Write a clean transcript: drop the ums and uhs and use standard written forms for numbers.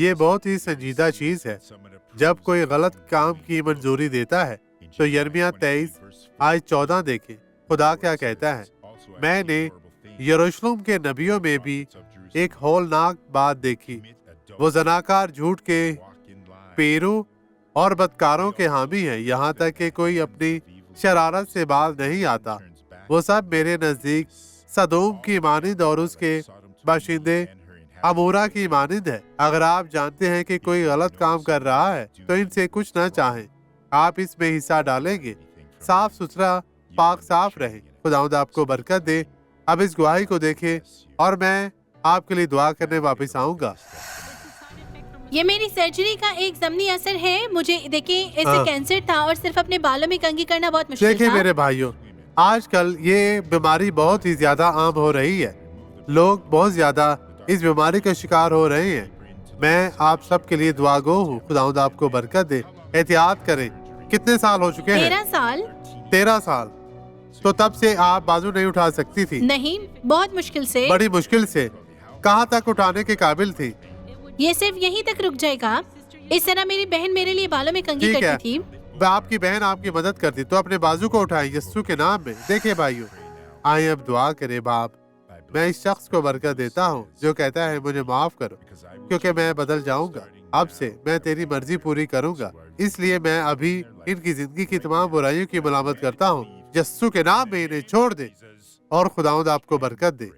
یہ بہت ہی سنجیدہ چیز ہے جب کوئی غلط کام کی منظوری دیتا ہے. تو یرمیہ 23 آیت 14 دیکھیں. خدا کیا کہتا ہے؟ میں نے یروشلم کے نبیوں میں بھی ایک ہولناک بات دیکھی. وہ زناکار جھوٹ کے پیرو اور بدکاروں کے حامی ہیں، یہاں تک کہ کوئی اپنی شرارت سے باز نہیں آتا. وہ سب میرے نزدیک سدوم کی مانند اور اس کے باشندے عمورہ کی مانند ہے. اگر آپ جانتے ہیں کہ کوئی غلط کام کر رہا ہے تو ان سے کچھ نہ چاہیں. آپ اس میں حصہ ڈالیں گے. صاف ستھرا، پاک صاف رہیں. خداوند آپ کو برکت دے. اب اس گواہی کو دیکھیں اور میں آپ کے لیے دعا کرنے واپس آؤں گا. یہ میری سرجری کا ایک ضمنی اثر ہے. مجھے دیکھیں اسے کینسر تھا اور صرف اپنے بالوں میں کنگھی کرنا بہت مشکل دیکھیں تھا. میرے بھائیوں، آج کل یہ بیماری بہت ہی زیادہ عام ہو رہی ہے. لوگ بہت زیادہ اس بیماری کا شکار ہو رہے ہیں. میں آپ سب کے لیے دعا گو ہوں. خداوند آپ کو برکت دے. احتیاط کریں. کتنے سال ہو چکے ہیں؟ 13 سال. 13 سال. تو تب سے آپ بازو نہیں اٹھا سکتی تھی؟ نہیں، بہت مشکل سے. بڑی مشکل سے. کہاں تک اٹھانے کے قابل تھی؟ یہ صرف یہیں تک رک جائے گا. اس طرح میری بہن میرے لیے بالوں میں کنگھی ٹھیک ہے، کرتی تھی. آپ کی بہن آپ کی مدد کرتی تو اپنے بازو کو اٹھائیں یسوع کے نام میں. دیکھیں بھائیو، آئیں اب دعا کریں. باپ، میں اس شخص کو برکت دیتا ہوں جو کہتا ہے مجھے معاف کرو کیونکہ میں بدل جاؤں گا. اب سے میں تیری مرضی پوری کروں گا. اس لیے میں ابھی ان کی زندگی کی تمام برائیوں کی ملامت کرتا ہوں. یسوع کے نام میں انہیں چھوڑ دے اور خداوند آپ کو برکت دے.